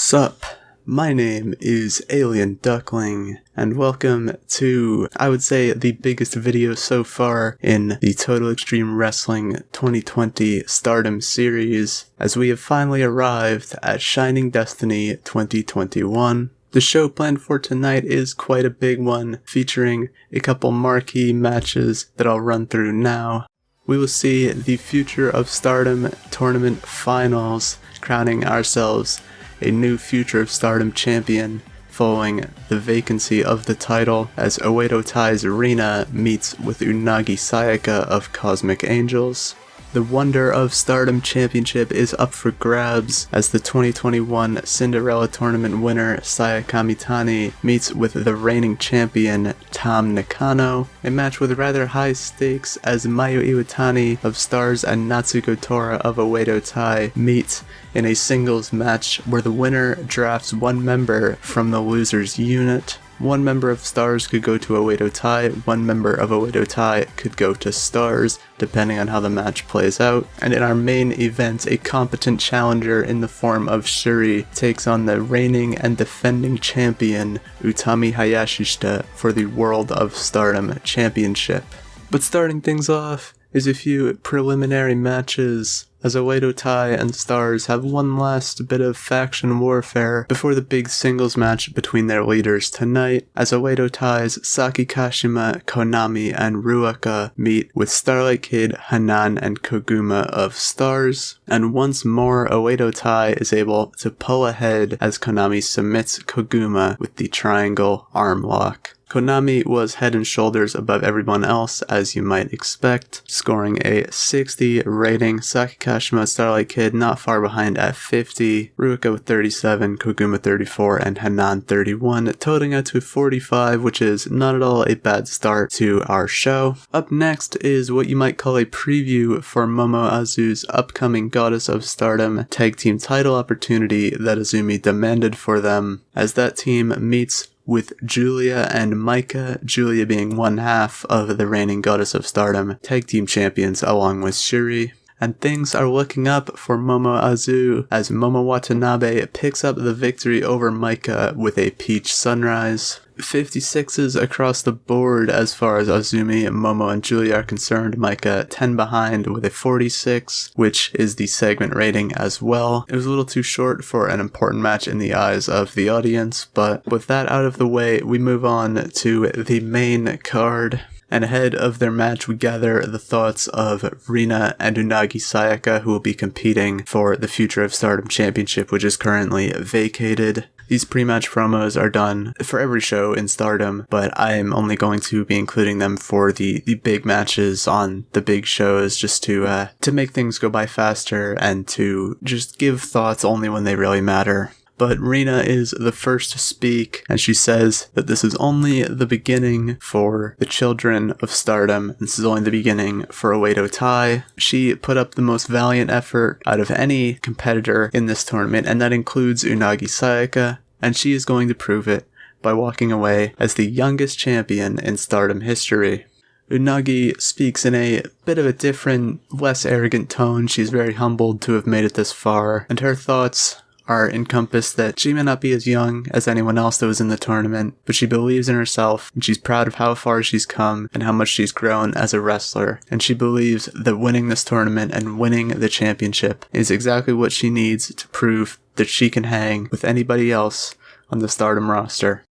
Sup, my name is Alien Duckling, and welcome to, I would say, the biggest video so far in the Total Extreme Wrestling 2020 Stardom series, as we have finally arrived at Shining Destiny 2021. The show planned for tonight is quite a big one, featuring a couple marquee matches that I'll run through now. We will see the Future of Stardom tournament finals, crowning ourselves a new Future of Stardom champion following the vacancy of the title as Oedo Tai's Rina meets with Unagi Sayaka of Cosmic Angels. The Wonder of Stardom Championship is up for grabs as the 2021 Cinderella Tournament winner Saya Kamitani meets with the reigning champion Tam Nakano, a match with rather high stakes as Mayu Iwatani of Stars and Natsuko Tora of Oedo Tai meet in a singles match where the winner drafts one member from the loser's unit. One member of Stars could go to Oedo Tai, one member of Oedo Tai could go to Stars, depending on how the match plays out. And in our main event, a competent challenger in the form of Shuri takes on the reigning and defending champion Utami Hayashishita for the World of Stardom Championship. But starting things off is a few preliminary matches, as Oedo Tai and Stars have one last bit of faction warfare before the big singles match between their leaders tonight, as Oedo Tai's Saki Kashima, Konami, and Ruaka meet with Starlight Kid, Hanan, and Koguma of Stars, and once more Oedo Tai is able to pull ahead as Konami submits Koguma with the triangle arm lock. Konami was head and shoulders above everyone else, as you might expect, scoring a 60 rating. Saki Kashima, Starlight Kid not far behind at 50, Ruaka with 37, Koguma 34, and Hanan 31, totaling out to 45, which is not at all a bad start to our show. Up next is what you might call a preview for Momo Azu's upcoming Goddess of Stardom tag team title opportunity that Azumi demanded for them, as that team meets with Julia and Micah, Julia being one half of the reigning Goddess of Stardom tag team champions along with Shuri. And things are looking up for Momo Azu as Momo Watanabe picks up the victory over Micah with a peach sunrise. 56s across the board as far as Azumi, Momo, and Julia are concerned. Micah 10 behind with a 46, which is the segment rating as well. It was a little too short for an important match in the eyes of the audience, but with that out of the way, we move on to the main card. And ahead of their match, we gather the thoughts of Rina and Unagi Sayaka, who will be competing for the Future of Stardom Championship, which is currently vacated. These pre-match promos are done for every show in Stardom, but I am only going to be including them for the big matches on the big shows, just to make things go by faster and to just give thoughts only when they really matter. But Rina is the first to speak, and she says that this is only the beginning for the children of Stardom. This is only the beginning for Oedo Tai. She put up the most valiant effort out of any competitor in this tournament, and that includes Unagi Sayaka, and she is going to prove it by walking away as the youngest champion in Stardom history. Unagi speaks in a bit of a different, less arrogant tone. She's very humbled to have made it this far, and her thoughts are encompassed that she may not be as young as anyone else that was in the tournament, but she believes in herself, and she's proud of how far she's come and how much she's grown as a wrestler, and she believes that winning this tournament and winning the championship is exactly what she needs to prove that she can hang with anybody else on the Stardom roster.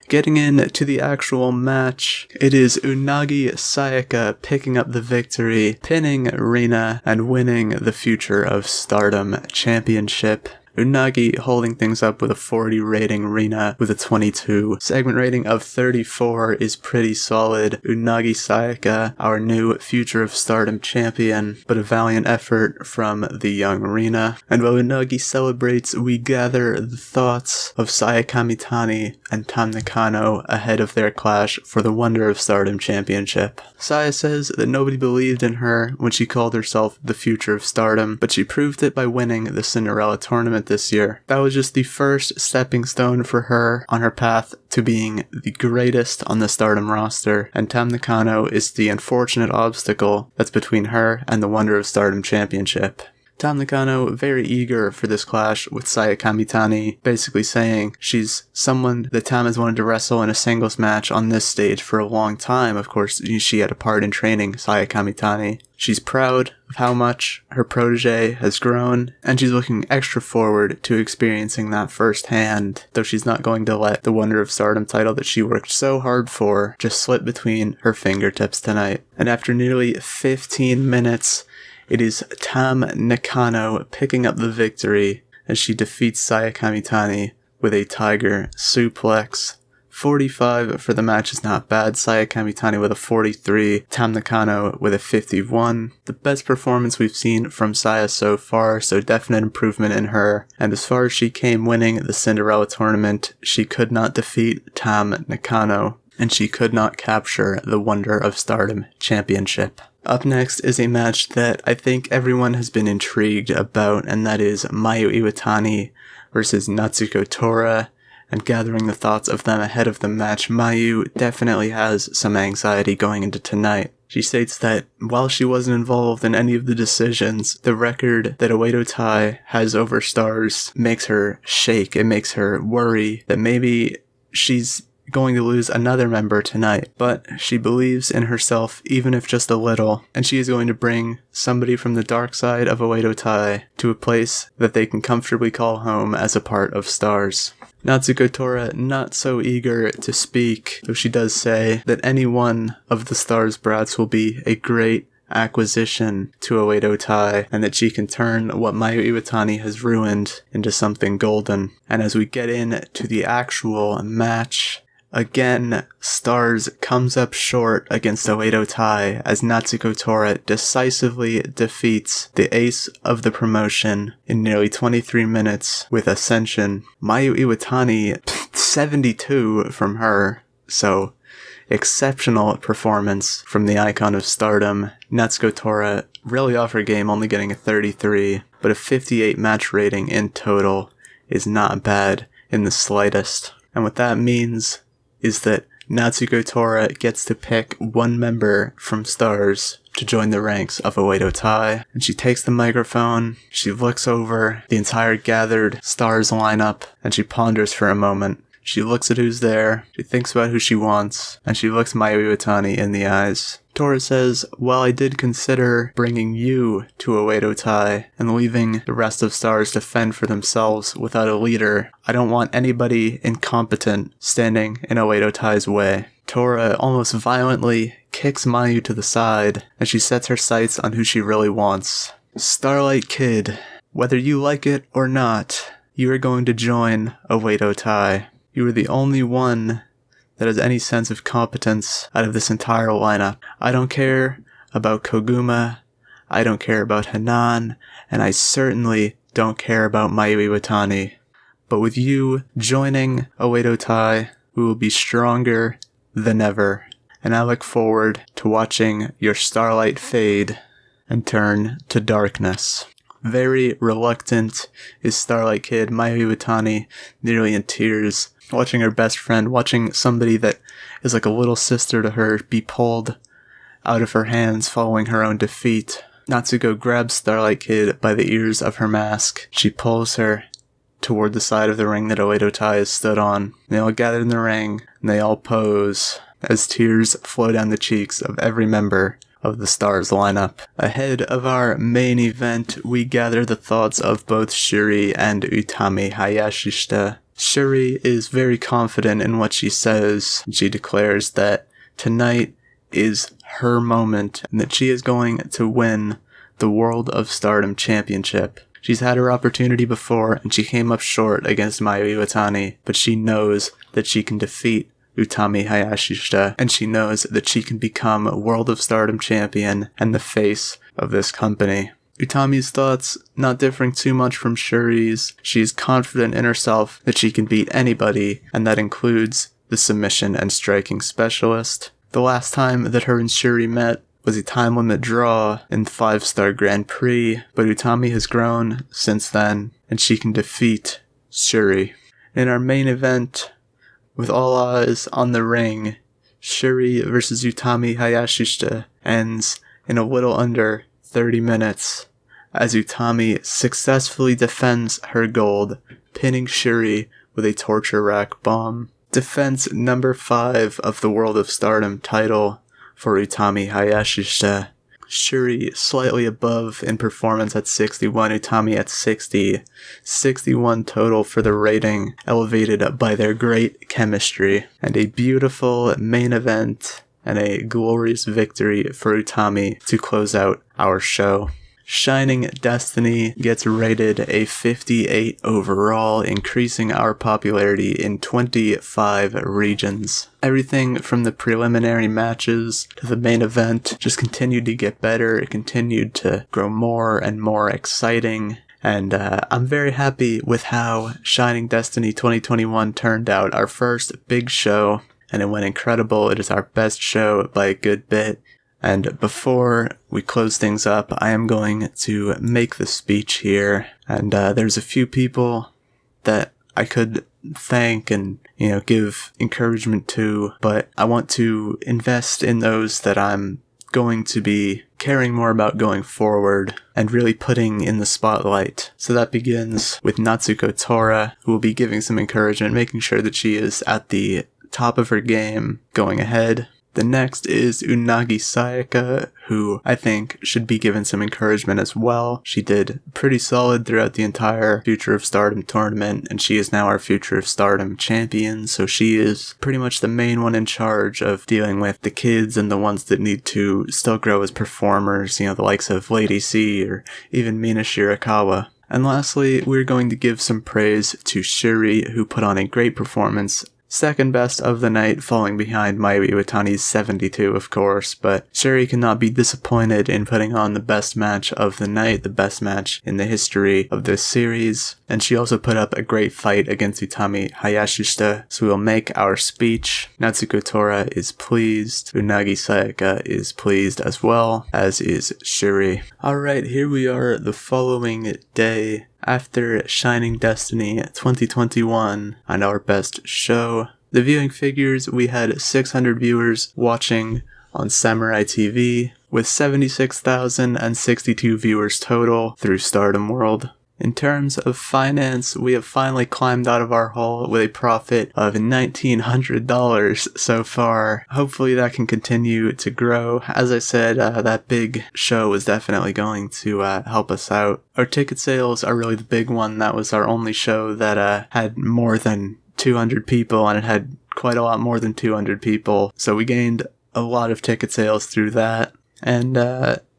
Getting into the actual match, it is Unagi Sayaka picking up the victory, pinning Rina, and winning the Future of Stardom Championship. Unagi holding things up with a 40 rating, Rina with a 22. Segment rating of 34 is pretty solid. Unagi Sayaka, our new Future of Stardom champion, but a valiant effort from the young Rina. And while Unagi celebrates, we gather the thoughts of Saya Kamitani and Tam Nakano ahead of their clash for the Wonder of Stardom championship. Saya says that nobody believed in her when she called herself the Future of Stardom, but she proved it by winning the Cinderella tournament this year. That was just the first stepping stone for her on her path to being the greatest on the Stardom roster, and Tam Nakano is the unfortunate obstacle that's between her and the Wonder of Stardom championship. Tam Nakano very eager for this clash with Saya Kamitani, basically saying she's someone that Tam has wanted to wrestle in a singles match on this stage for a long time. Of course, she had a part in training Saya Kamitani. She's proud of how much her protege has grown, and she's looking extra forward to experiencing that firsthand, though she's not going to let the Wonder of Stardom title that she worked so hard for just slip between her fingertips tonight. And after nearly 15 minutes, it is Tam Nakano picking up the victory as she defeats Saya Kamitani with a Tiger Suplex. 45 for the match is not bad. Saya Kamitani with a 43, Tam Nakano with a 51. The best performance we've seen from Saya so far, so definite improvement in her. And as far as she came winning the Cinderella tournament, she could not defeat Tam Nakano, and she could not capture the Wonder of Stardom championship. Up next is a match that I think everyone has been intrigued about, and that is Mayu Iwatani versus Natsuko Tora. And gathering the thoughts of them ahead of the match, Mayu definitely has some anxiety going into tonight. She states that while she wasn't involved in any of the decisions, the record that Oedo Tai has over Stars makes her shake. It makes her worry that maybe she's going to lose another member tonight, but she believes in herself even if just a little, and she is going to bring somebody from the dark side of Oedo Tai to a place that they can comfortably call home as a part of Stars. Natsuko Tora not so eager to speak, though she does say that any one of the Stars brats will be a great acquisition to Oedo Tai, and that she can turn what Mayu Iwatani has ruined into something golden. And as we get into the actual match, again, Stars comes up short against Oedo Tai as Natsuko Tora decisively defeats the ace of the promotion in nearly 23 minutes with Ascension. Mayu Iwatani, 72 from her, so exceptional performance from the icon of Stardom. Natsuko Tora really off her game, only getting a 33, but a 58 match rating in total is not bad in the slightest. And what that means is that Natsuko Tora gets to pick one member from Stars to join the ranks of Oedo Tai. And she takes the microphone, she looks over the entire gathered Stars lineup, and she ponders for a moment. She looks at who's there, she thinks about who she wants, and she looks Mayu Iwatani in the eyes. Tora says, "While I did consider bringing you to Oedo Tai and leaving the rest of Stars to fend for themselves without a leader, I don't want anybody incompetent standing in Oedo Tai's way." Tora almost violently kicks Mayu to the side as she sets her sights on who she really wants. "Starlight Kid, whether you like it or not, you are going to join Oedo Tai. You are the only one that has any sense of competence out of this entire lineup. I don't care about Koguma, I don't care about Hanan, and I certainly don't care about Mayu Iwatani. But with you joining Oedo Tai, we will be stronger than ever. And I look forward to watching your starlight fade and turn to darkness." Very reluctant is Starlight Kid, Mayu Iwatani, nearly in tears, watching her best friend, watching somebody that is like a little sister to her be pulled out of her hands following her own defeat. Natsuko grabs Starlight Kid by the ears of her mask. She pulls her toward the side of the ring that Oedo Tai has stood on. They all gather in the ring, and they all pose as tears flow down the cheeks of every member of the Stars lineup. Ahead of our main event, we gather the thoughts of both Shuri and Utami Hayashishita. Shuri is very confident in what she says. She declares that tonight is her moment and that she is going to win the World of Stardom Championship. She's had her opportunity before and she came up short against Mayu Iwatani, but she knows that she can defeat Utami Hayashishita, and she knows that she can become a World of Stardom champion and the face of this company. Utami's thoughts not differing too much from Shuri's. She is confident in herself that she can beat anybody, and that includes the submission and striking specialist. The last time that her and Shuri met was a time limit draw in the 5-Star Grand Prix, but Utami has grown since then, and she can defeat Shuri. In our main event, with all eyes on the ring, Shuri versus Utami Hayashishita ends in a little under 30 minutes as Utami successfully defends her gold, pinning Shuri with a torture rack bomb. Defense number 5 of the World of Stardom title for Utami Hayashishita. Shuri slightly above in performance at 61, Utami at 60. 61 total for the rating, elevated by their great chemistry. And a beautiful main event and a glorious victory for Utami to close out our show. Shining Destiny gets rated a 58 overall, increasing our popularity in 25 regions. Everything from the preliminary matches to the main event just continued to get better. It continued to grow more and more exciting. And I'm very happy with how Shining Destiny 2021 turned out. Our first big show, and it went incredible. It is our best show by a good bit. And before we close things up, I am going to make the speech here. And there's a few people that I could thank and, give encouragement to, but I want to invest in those that I'm going to be caring more about going forward and really putting in the spotlight. So that begins with Natsuko Tora, who will be giving some encouragement, making sure that she is at the top of her game going ahead. The next is Unagi Sayaka, who I think should be given some encouragement as well. She did pretty solid throughout the entire Future of Stardom tournament, and she is now our Future of Stardom champion, so she is pretty much the main one in charge of dealing with the kids and the ones that need to still grow as performers, the likes of Lady C or even Mina Shirakawa. And lastly, we're going to give some praise to Shuri, who put on a great performance. Second best of the night, falling behind Mayu Iwatani's 72, of course, but Shuri cannot be disappointed in putting on the best match of the night, the best match in the history of this series, and she also put up a great fight against Utami Hayashishita, so we'll make our speech. Natsuko Tora is pleased, Unagi Sayaka is pleased as well, as is Shuri. Alright, here we are the following day, after Shining Destiny 2021 and our best show. The viewing figures, we had 600 viewers watching on Samurai TV, with 76,062 viewers total through Stardom World. In terms of finance, we have finally climbed out of our hole with a profit of $1,900 so far. Hopefully that can continue to grow. As I said, that big show was definitely going to help us out. Our ticket sales are really the big one. That was our only show that had more than 200 people, and it had quite a lot more than 200 people. So we gained a lot of ticket sales through that. And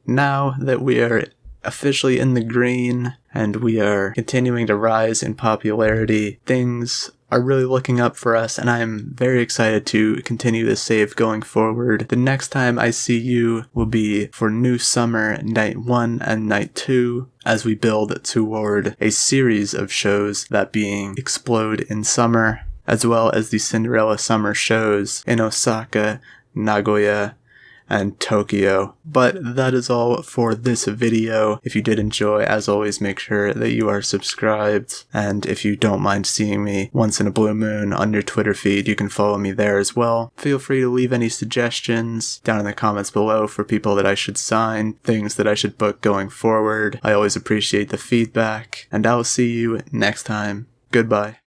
now that we are officially in the green and we are continuing to rise in popularity, things are really looking up for us, and I'm very excited to continue this save going forward. The next time I see you will be for New Summer Night 1 and Night 2, as we build toward a series of shows, that being Explode in Summer, as well as the Cinderella Summer shows in Osaka, Nagoya, and Tokyo. But that is all for this video. If you did enjoy, as always, make sure that you are subscribed, and if you don't mind seeing me once in a blue moon on your Twitter feed, you can follow me there as well. Feel free to leave any suggestions down in the comments below for people that I should sign, things that I should book going forward. I always appreciate the feedback, and I will see you next time. Goodbye.